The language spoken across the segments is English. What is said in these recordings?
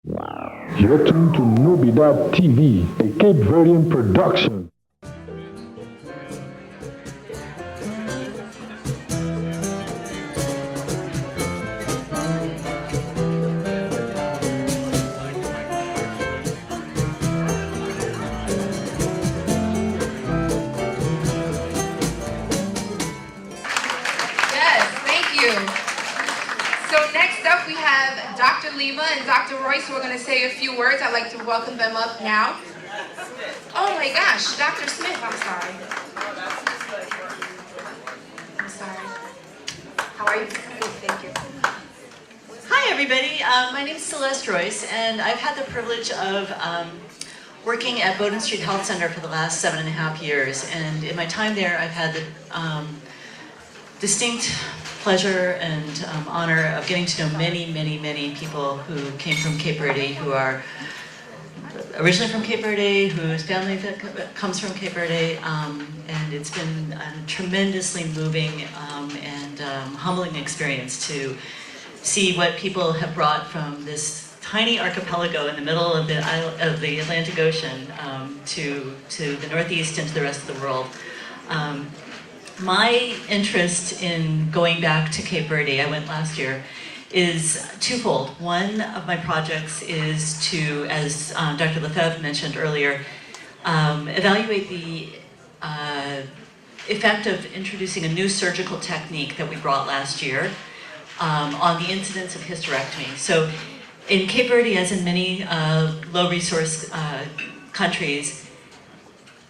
You're tuned to Nobidade TV, a Cape Verdean production. We have Dr. Leva and Dr. Royce who are going to say a few words. I'd like to welcome them up now. Oh my gosh, Dr. Smith, I'm sorry. I'm sorry. How are you? Good, thank you. Hi everybody, my name is Celeste Royce and I've had the privilege of working at Bowdoin Street Health Center for the last 7.5 years, and in my time there I've had the distinct pleasure and honor of getting to know many people who came from Cape Verde, who are originally from Cape Verde, whose family comes from Cape Verde, and it's been a tremendously moving and humbling experience to see what people have brought from this tiny archipelago in the middle of the Atlantic Ocean to the Northeast and to the rest of the world. My interest in going back to Cape Verde, I went last year, is twofold. One of my projects is to, as Dr. Lefebvre mentioned earlier, evaluate the effect of introducing a new surgical technique that we brought last year on the incidence of hysterectomy. So in Cape Verde, as in many low-resource countries,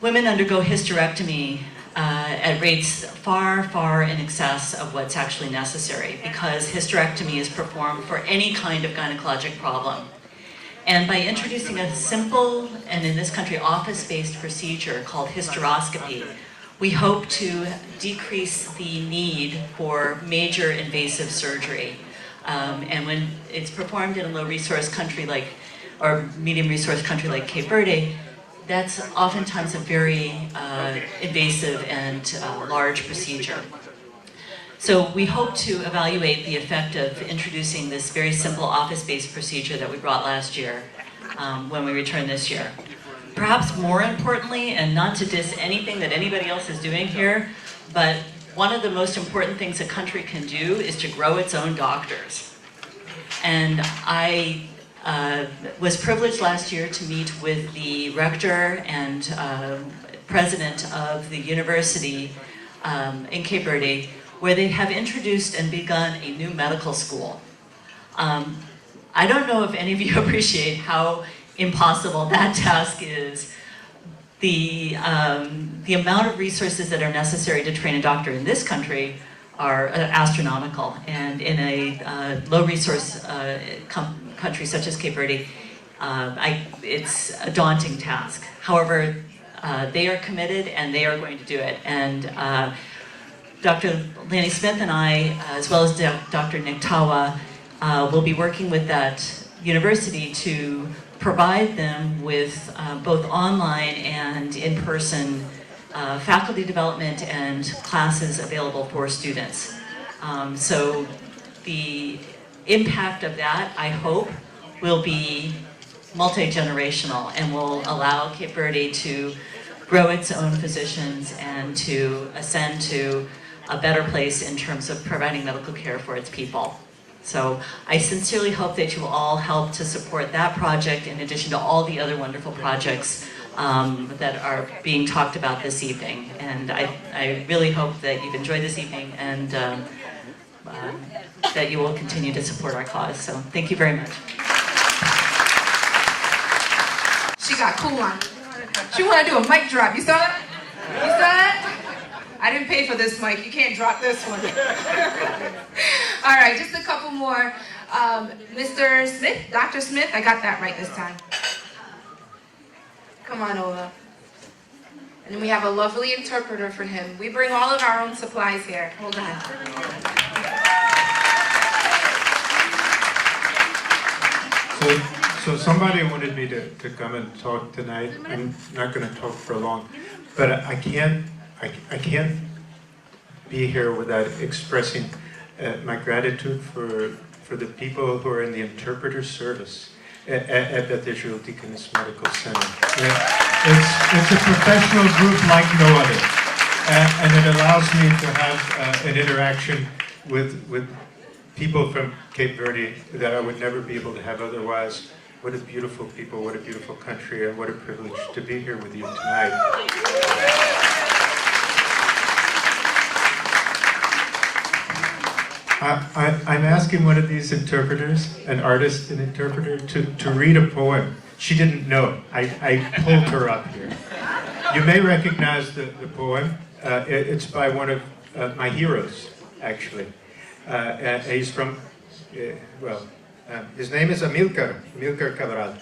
women undergo hysterectomy at rates far in excess of what's actually necessary, because hysterectomy is performed for any kind of gynecologic problem. And by introducing a simple, and in this country, office-based procedure called hysteroscopy, we hope to decrease the need for major invasive surgery. And when it's performed in a low-resource country like, or medium-resource country like Cape Verde, that's oftentimes a very invasive and large procedure. So we hope to evaluate the effect of introducing this very simple office-based procedure that we brought last year when we return this year. Perhaps more importantly, and not to diss anything that anybody else is doing here, but one of the most important things a country can do is to grow its own doctors. And I was privileged last year to meet with the rector and president of the university in Cape Verde, where they have introduced and begun a new medical school. I don't know if any of you appreciate how impossible that task is. The amount of resources that are necessary to train a doctor in this country are astronomical, and in a low-resource country such as Cape Verde, it's a daunting task. However, they are committed and they are going to do it. And Dr. Lanny Smith and I, as well as Dr. Nick Tawa, will be working with that university to provide them with both online and in-person faculty development and classes available for students. So the impact of that, I hope, will be multi-generational and will allow Cape Verde to grow its own physicians and to ascend to a better place in terms of providing medical care for its people. So I sincerely hope that you will all help to support that project in addition to all the other wonderful projects that are being talked about this evening. And I really hope that you've enjoyed this evening and that you will continue to support our cause. So thank you very much. She got cool on it. She wanted to do a mic drop. You saw that? You saw that? I didn't pay for this mic. You can't drop this one. All right, just a couple more. Mr. Smith, Dr. Smith, I got that right this time. Come on over. And then we have a lovely interpreter for him. We bring all of our own supplies here. Hold on. So somebody wanted me to come and talk tonight. I'm not going to talk for long, but I can't be here without expressing my gratitude for the people who are in the interpreter service. at the Digital Deaconess Medical Center. It's a professional group like no other, and it allows me to have an interaction with people from Cape Verde that I would never be able to have otherwise. What a beautiful people, what a beautiful country, and what a privilege to be here with you tonight. I'm asking one of these interpreters, an artist and interpreter, to read a poem. She didn't know. I pulled her up here. You may recognize the poem. It's by one of my heroes, actually. He's from, his name is Amilcar Cabral.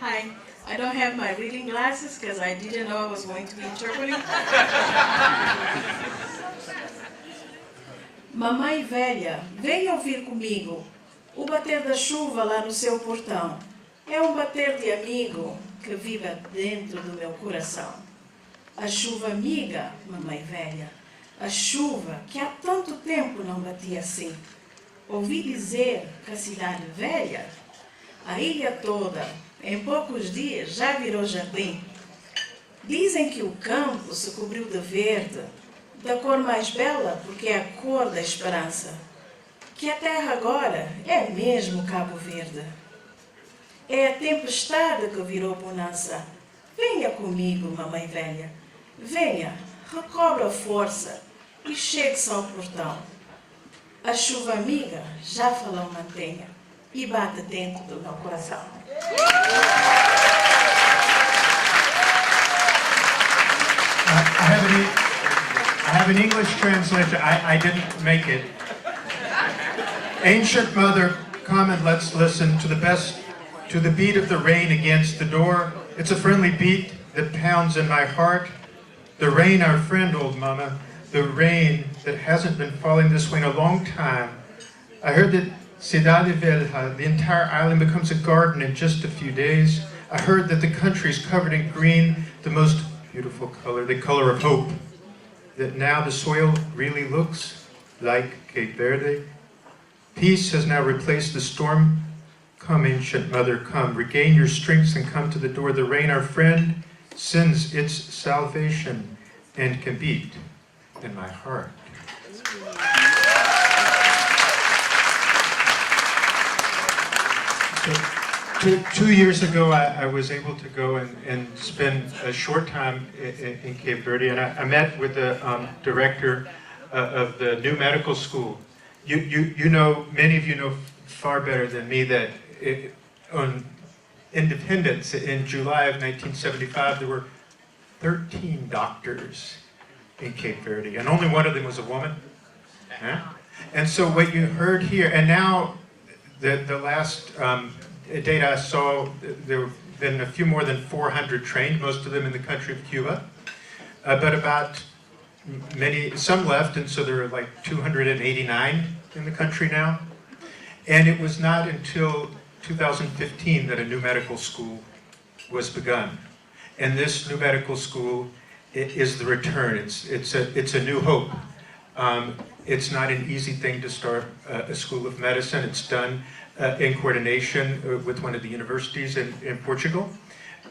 Hi, I don't have my reading glasses because I didn't know I was going to be interpreting. Mamãe velha, venha ouvir comigo o bater da chuva lá no seu portão. É um bater de amigo que vive dentro do meu coração. A chuva amiga, mamãe velha, a chuva que há tanto tempo não batia assim. Ouvi dizer que a cidade velha, a ilha toda, em poucos dias já virou jardim. Dizem que o campo se cobriu de verde, da cor mais bela porque é a cor da esperança. Que a terra agora é mesmo Cabo Verde. É a tempestade que virou bonança. Venha comigo, mamãe velha. Venha, recobra força e chegue-se ao portão. A chuva amiga já falou mantenha e bate dentro do meu coração. I have an English translation. I didn't make it. Ancient mother, come and let's listen to the beat of the rain against the door. It's a friendly beat that pounds in my heart. The rain, our friend, old mama. The rain that hasn't been falling this way in a long time. I heard that Cidade Velha, the entire island, becomes a garden in just a few days. I heard that the country is covered in green, the most beautiful color, the color of hope. That now the soil really looks like Cape Verde. Peace has now replaced the storm. Come, ancient mother, come. Regain your strength and come to the door. The rain, our friend, sends its salvation and can beat in my heart. So, 2 years ago, I was able to go and spend a short time in Cape Verde, and I met with the director of the new medical school. You know, many of you know far better than me that on independence in July of 1975, there were 13 doctors in Cape Verde, and only one of them was a woman. Yeah? And so what you heard here, and now the last data I saw, there have been a few more than 400 trained, most of them in the country of Cuba, but about some left, and so there are like 289 in the country now. And it was not until 2015 that a new medical school was begun. And this new medical school is the return. It's a new hope. It's not an easy thing to start a school of medicine. It's done in coordination with one of the universities in Portugal.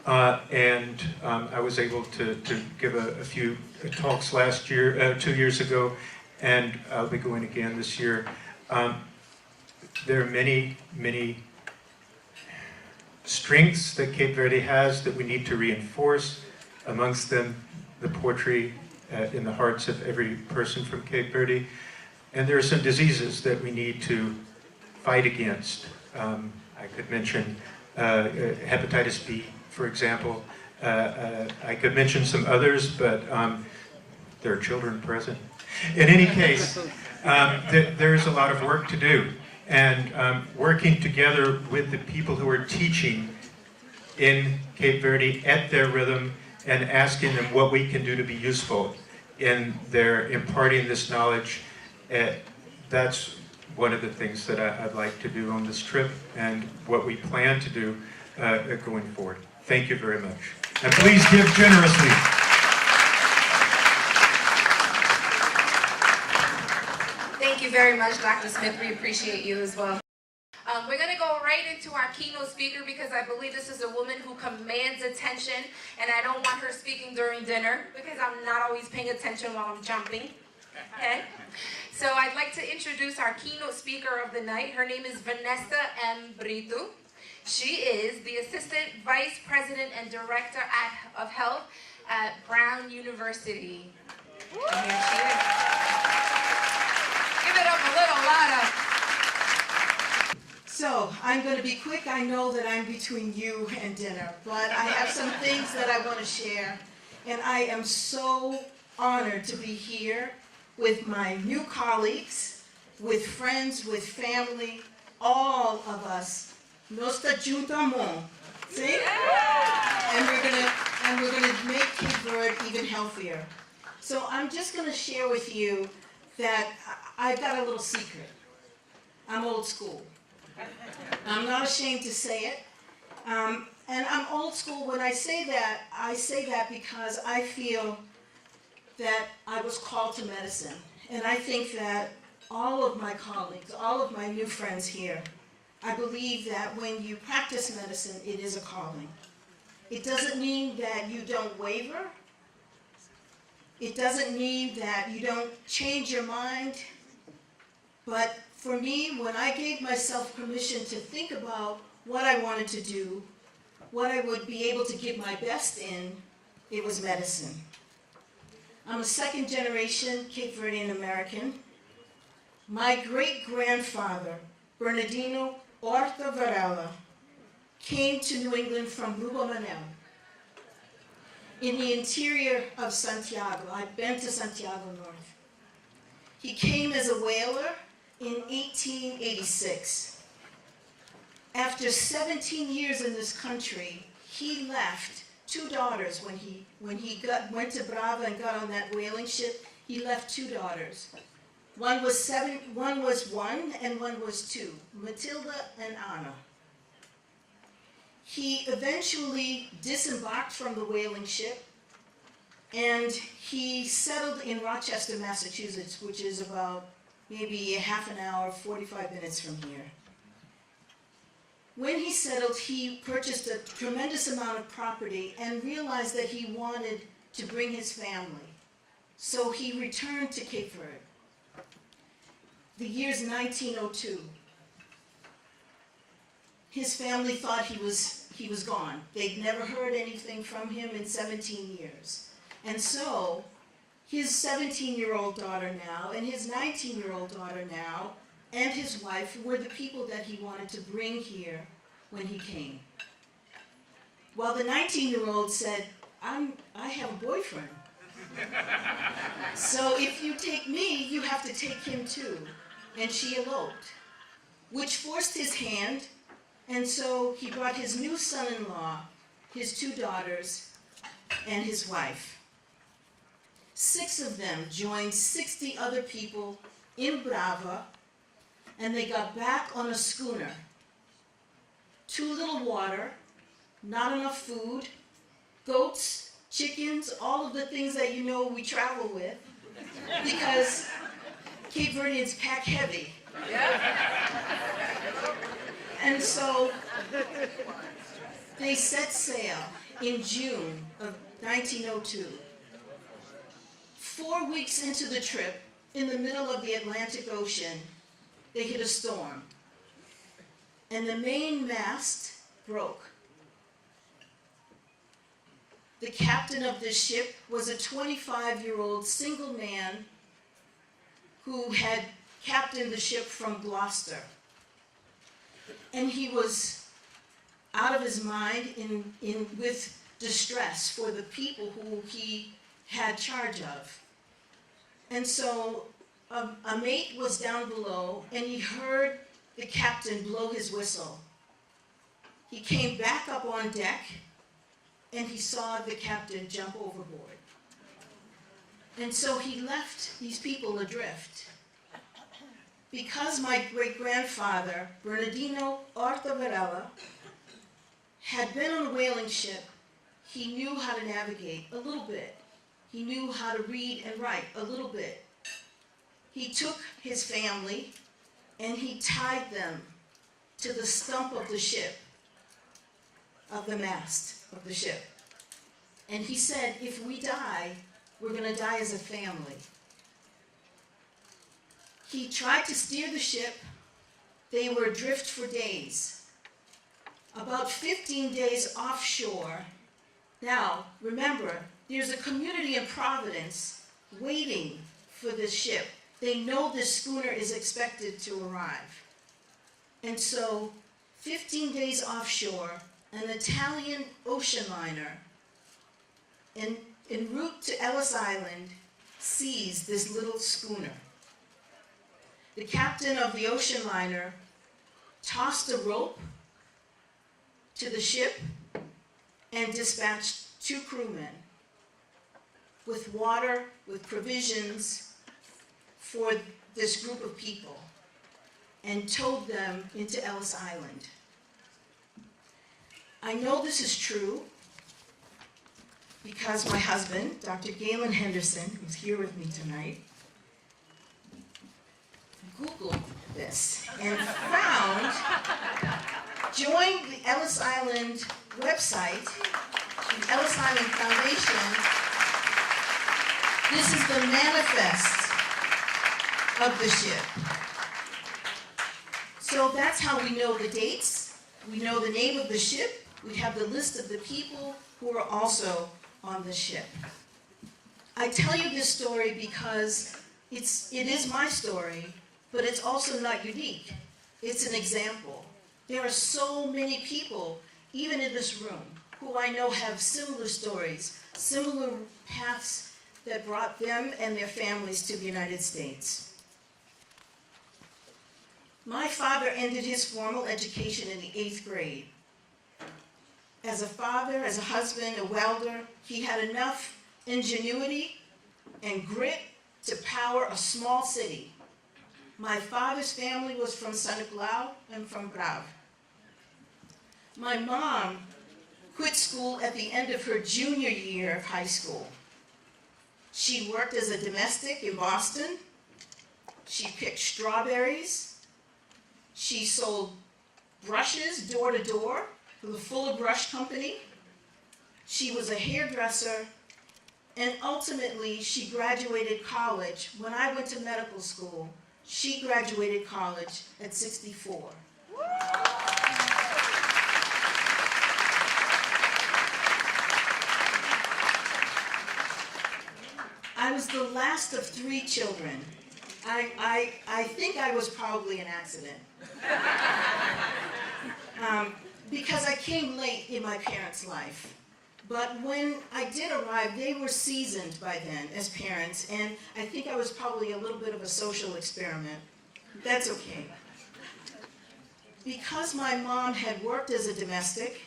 And I was able to give a few talks last year, 2 years ago, and I'll be going again this year. There are many, many strengths that Cape Verde has that we need to reinforce, amongst them the poetry in the hearts of every person from Cape Verde. And there are some diseases that we need to fight against. I could mention hepatitis B, for example. I could mention some others, but there are children present. In any case, there is a lot of work to do. And working together with the people who are teaching in Cape Verde at their rhythm and asking them what we can do to be useful in their imparting this knowledge, that's one of the things that I'd like to do on this trip and what we plan to do going forward. Thank you very much. And please give generously. Thank you very much, Dr. Smith. We appreciate you as well. We're going to go right into our keynote speaker because I believe this is a woman who commands attention, and I don't want her speaking during dinner because I'm not always paying attention while I'm jumping. Okay? So I'd like to introduce our keynote speaker of the night. Her name is Vanessa M. Brito. She is the Assistant Vice President and Director of Health at Brown University. And here she is. Give it up a little louder. So, I'm going to be quick. I know that I'm between you and dinner, but I have some things that I want to share. And I am so honored to be here with my new colleagues, with friends, with family, all of us. Nos juntamos. See? And we're gonna make Cape Verde even healthier. So I'm just going to share with you that I've got a little secret. I'm old school. I'm not ashamed to say it. And I'm old school. When I say that because I feel that I was called to medicine. And I think that all of my colleagues, all of my new friends here, I believe that when you practice medicine, it is a calling. It doesn't mean that you don't waver. It doesn't mean that you don't change your mind. But for me, when I gave myself permission to think about what I wanted to do, what I would be able to give my best in, it was medicine. I'm a second generation Cape Verdean American. My great-grandfather, Bernardino Horta Varela, came to New England from Lubomanel in the interior of Santiago. I've been to Santiago North. He came as a whaler in 1886. After 17 years in this country, he left 2 daughters when he went to Brava and got on that whaling ship. He left 2 daughters. One was 1 and one was 2, Matilda and Anna. He eventually disembarked from the whaling ship and he settled in Rochester, Massachusetts, which is about maybe a half an hour, 45 minutes from here. When he settled, he purchased a tremendous amount of property and realized that he wanted to bring his family. So he returned to Cape Verde. The year's 1902. His family thought he was gone. They'd never heard anything from him in 17 years. And so his 17-year-old daughter now and his 19-year-old daughter now and his wife were the people that he wanted to bring here when he came. Well, the 19-year-old said, I have a boyfriend. So if you take me, you have to take him too. And she eloped, which forced his hand, and so he brought his new son-in-law, his 2 daughters, and his wife. 6 of them joined 60 other people in Brava, and they got back on a schooner. Too little water, not enough food, goats, chickens, all of the things that you know we travel with, because Cape Verdeans pack heavy. And so they set sail in June of 1902. 4 weeks into the trip, in the middle of the Atlantic Ocean, they hit a storm. And the main mast broke. The captain of this ship was a 25-year-old single man who had captained the ship from Gloucester. And he was out of his mind with distress for the people who he had charge of. And so a mate was down below and he heard the captain blow his whistle. He came back up on deck and he saw the captain jump overboard. And so he left these people adrift. Because my great-grandfather, Bernardino Horta Varela, had been on a whaling ship, he knew how to navigate a little bit. He knew how to read and write a little bit. he took his family and he tied them to the stump of the ship, of the mast of the ship. And he said, if we die, we're going to die as a family. He tried to steer the ship. They were adrift for days. About 15 days offshore. Now, remember, there's a community in Providence waiting for this ship. They know this schooner is expected to arrive. And so, 15 days offshore, an Italian ocean liner en route to Ellis Island sees this little schooner. The captain of the ocean liner tossed a rope to the ship and dispatched 2 crewmen with water, with provisions for this group of people, and towed them into Ellis Island. I know this is true because my husband, Dr. Galen Henderson, who's here with me tonight, Googled this and found, joined the Ellis Island website, the Ellis Island Foundation. This is the manifest of the ship. So that's how we know the dates. We know the name of the ship. We have the list of the people who are also on the ship. I tell you this story because it is my story, but it's also not unique. It's an example. There are so many people, even in this room, who I know have similar stories, similar paths that brought them and their families to the United States. My father ended his formal education in the 8th grade. As a father, as a husband, a welder, he had enough ingenuity and grit to power a small city. My father's family was from San Nicolau and from Bravo. My mom quit school at the end of her junior year of high school. She worked as a domestic in Boston. She picked strawberries. She sold brushes door to door for the Fuller Brush Company. She was a hairdresser, and ultimately she graduated college. When I went to medical school, she graduated college at 64. I was the last of 3 children. I think I was probably an accident. Because I came late in my parents' life. But when I did arrive, they were seasoned by then as parents, and I think I was probably a little bit of a social experiment. That's okay. Because my mom had worked as a domestic,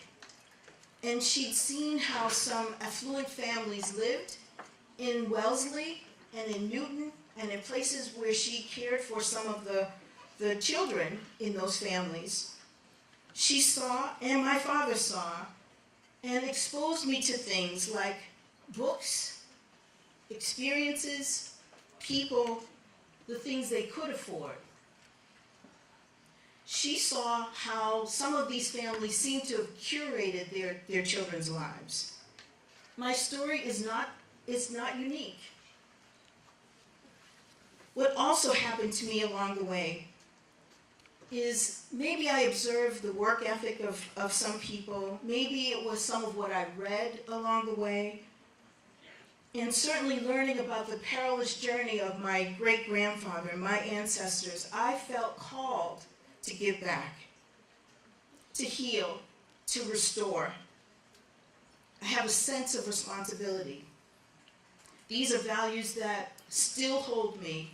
and she'd seen how some affluent families lived in Wellesley and in Newton and in places where she cared for some of the children in those families, she saw, and my father saw, and exposed me to things like books, experiences, people, the things they could afford. She saw how some of these families seemed to have curated their children's lives. My story is not unique. What also happened to me along the way is maybe I observed the work ethic of some people. Maybe it was some of what I read along the way. And certainly learning about the perilous journey of my great-grandfather, my ancestors, I felt called to give back, to heal, to restore. I have a sense of responsibility. These are values that still hold me,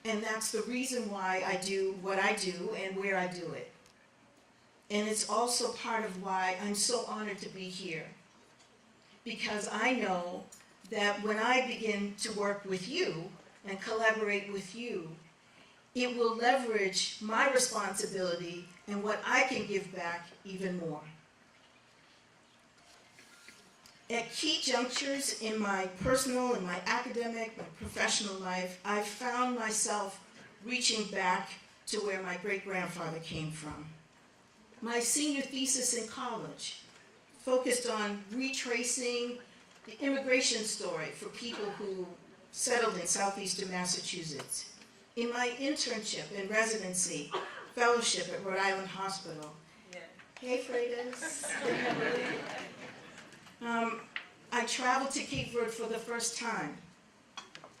and that's the reason why I do what I do and where I do it. And it's also part of why I'm so honored to be here, because I know that when I begin to work with you and collaborate with you, it will leverage my responsibility and what I can give back even more. At key junctures in my personal and my academic, my professional life, I found myself reaching back to where my great-grandfather came from. My senior thesis in college focused on retracing the immigration story for people who settled in southeastern Massachusetts. In my internship and residency, fellowship at Rhode Island Hospital. Hey, Freitas. I traveled to Cape Verde for the first time.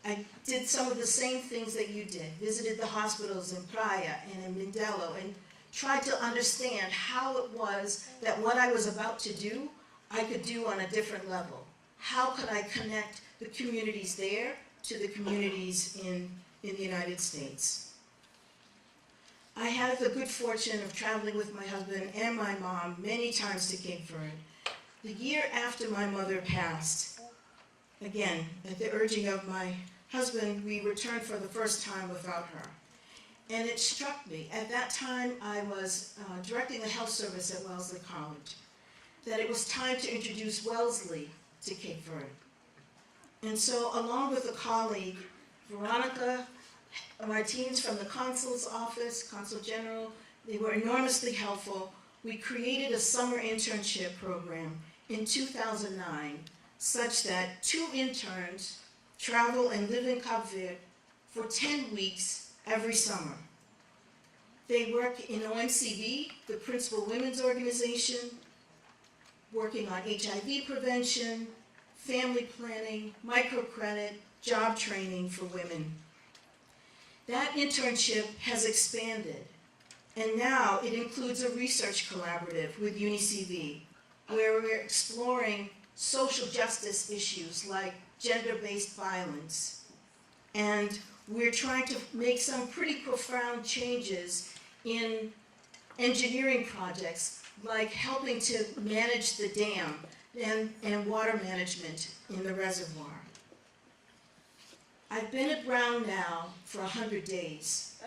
I did some of the same things that you did, visited the hospitals in Praia and in Mindelo, and tried to understand how it was that what I was about to do, I could do on a different level. How could I connect the communities there to the communities in the United States? I had the good fortune of traveling with my husband and my mom many times to Cape Verde. The year after my mother passed, again, at the urging of my husband, we returned for the first time without her. And it struck me, at that time I was directing the health service at Wellesley College, that it was time to introduce Wellesley to Cape Verde. And so, along with a colleague, Veronica Martins from the consul's office, Consul General, they were enormously helpful. We created a summer internship program in 2009, such that 2 interns travel and live in Cape Verde for 10 weeks every summer. They work in OMCV, the principal women's organization, working on HIV prevention, family planning, microcredit, job training for women. That internship has expanded, and now it includes a research collaborative with UniCV, where we're exploring social justice issues like gender-based violence. And we're trying to make some pretty profound changes in engineering projects, like helping to manage the dam and water management in the reservoir. I've been at Brown now for 100 days,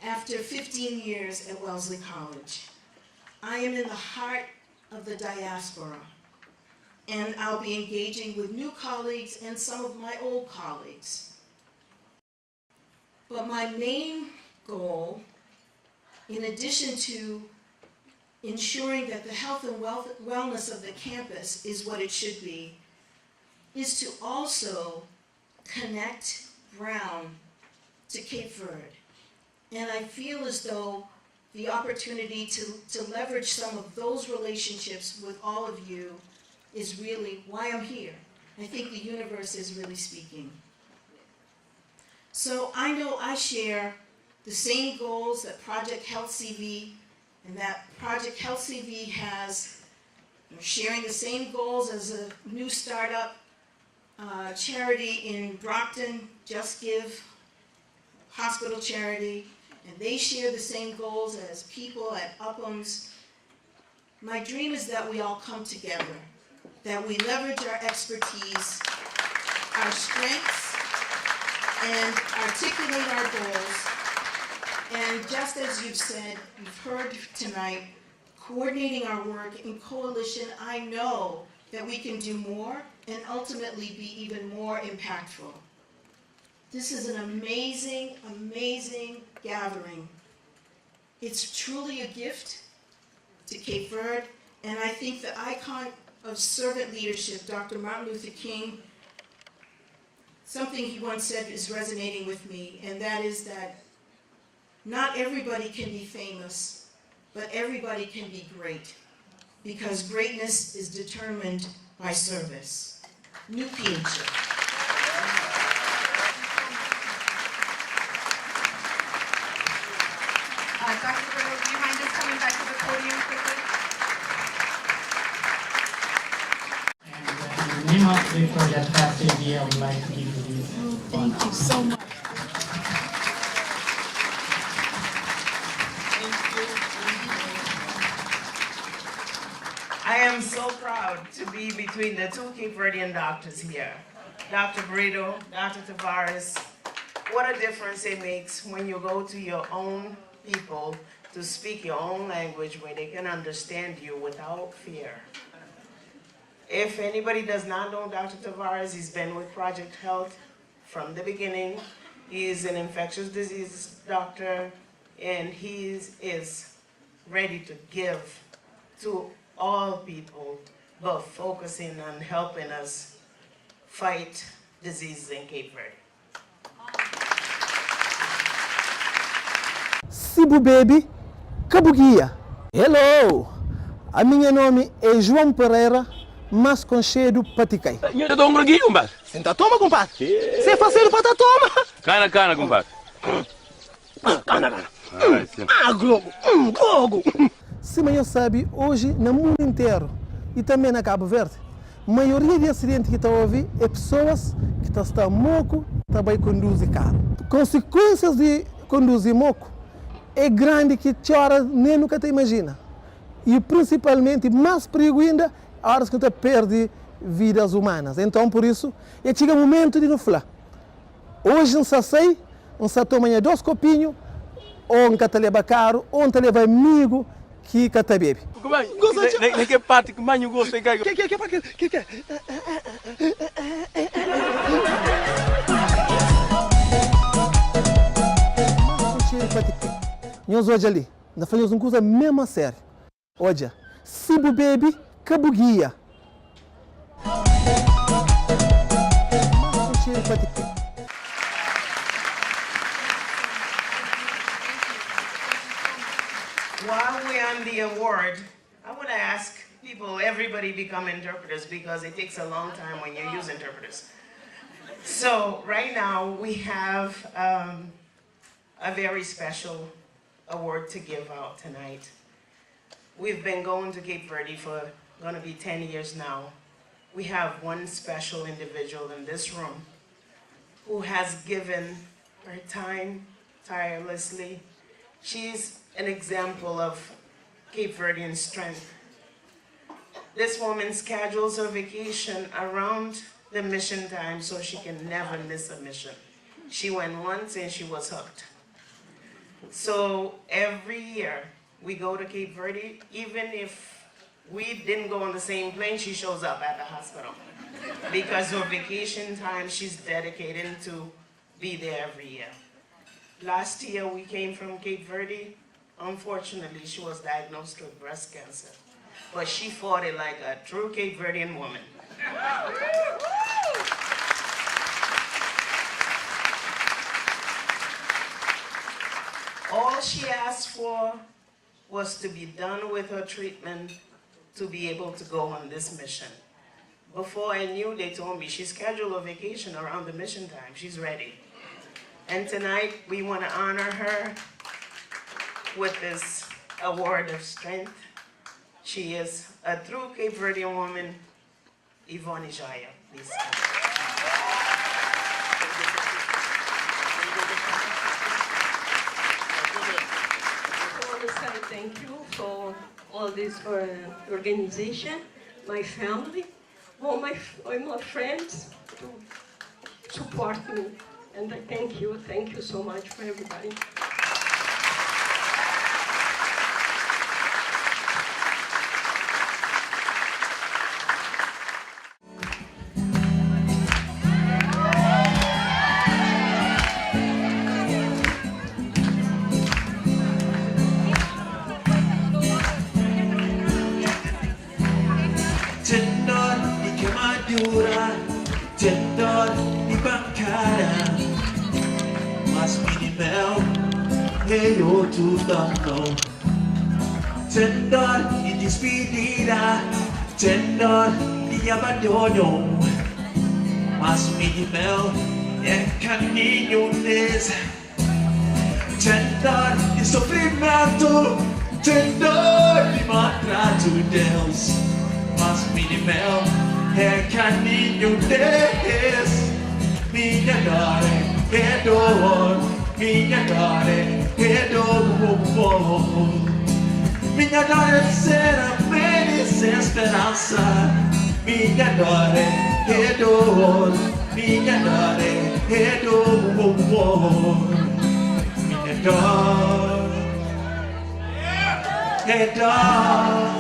after 15 years at Wellesley College. I am in the heart of the diaspora, and I'll be engaging with new colleagues and some of my old colleagues. But my main goal, in addition to ensuring that the health and wellness of the campus is what it should be, is to also connect Brown to Cape Verde. And I feel as though the opportunity to leverage some of those relationships with all of you is really why I'm here. I think the universe is really speaking. So I know I share the same goals that Project Health CV and that Project Health CV has. We're sharing the same goals as a new startup charity in Brockton, Just Give, hospital charity, and they share the same goals as people at Upham's. My dream is that we all come together, that we leverage our expertise, our strengths, and articulate our goals. And just as you've said, you've heard tonight, coordinating our work in coalition, I know that we can do more and ultimately be even more impactful. This is an amazing, amazing gathering. It's truly a gift to Cape Verde, and I think the icon of servant leadership, Dr. Martin Luther King, something he once said is resonating with me, and that is that not everybody can be famous, but everybody can be great, because greatness is determined by service. New Pinche. Dr. Brittle, do you mind just coming back to the podium quickly? And in the name of the Project Health TV, I would like to give you this. Thank you so much. I am so proud to be between the 2 Cape Verdean doctors here. Dr. Brito, Dr. Tavares, what a difference it makes when you go to your own people to speak your own language where they can understand you without fear. If anybody does not know Dr. Tavares, he's been with Project Health from the beginning. He's an infectious disease doctor, and he is ready to give to all people, but focusing on helping us fight diseases in Cape Verde. Sibu Baby, Kabugia. Hello! A minha nome é João Pereira, mas com cheio do paticai. Eu dou um griguinho, compadre. Senta, toma, compadre. Você é faceiro para toma. Cana, compadre. Cana. Globo. Globo. Se o sabe, hoje, no mundo inteiro, e também na Cabo Verde, a maioria de acidentes que estão a ouvir é pessoas que estão moco, também conduzem carro. Consequências de conduzir moco é grande que chora nem nunca te imagina. E principalmente, mais perigo ainda, a hora que você perde vidas humanas. Então, por isso, chega o momento de não falar. Hoje, não se sei, não se toma 2 copinhos, ou um te leva caro, ou um te leva amigo, que te bebe. Nem que parte que mais eu gosto de cair. Que? Nós hoje ali, nós fazemos uma coisa mesmo a sério. Olha, Sibu Baby, Kabugia. While we're on the award, I want to ask people, everybody become interpreters because it takes a long time when you use interpreters. So right now we have a very special award to give out tonight. We've been going to Cape Verde for going to be 10 years now. We have one special individual in this room who has given her time tirelessly. She's an example of Cape Verdean strength. This woman schedules her vacation around the mission time so she can never miss a mission. She went once and she was hooked. So every year we go to Cape Verde, even if we didn't go on the same plane, she shows up at the hospital. Because her vacation time, she's dedicated to be there every year. Last year we came from Cape Verde. Unfortunately, she was diagnosed with breast cancer. But she fought it like a true Cape Verdean woman. All she asked for was to be done with her treatment to be able to go on this mission. Before I knew, they told me she scheduled a vacation around the mission time. She's ready. And tonight, we want to honor her with this award of strength. She is a true Cape Verdean woman, Yvonne Ijaya. Please. I want to say thank you for all this organization, my family, all my friends to support me. And I thank you so much for everybody. Tendor di Kemadura, tendor di Bangkara, mas minimel, hey yo tu tanto. Tendor di despedida, tendor di abandono, mas minimel, caminho des. Tendor di sofrimento, tendor di maltrato Deus. Mas minimel caminho des. Minha dor é dor, minha dor é dor. Minha dor é ser a minha esperança. Minha dor é dor, minha dor é dor. Minha dor é dor.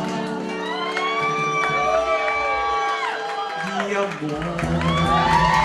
amor.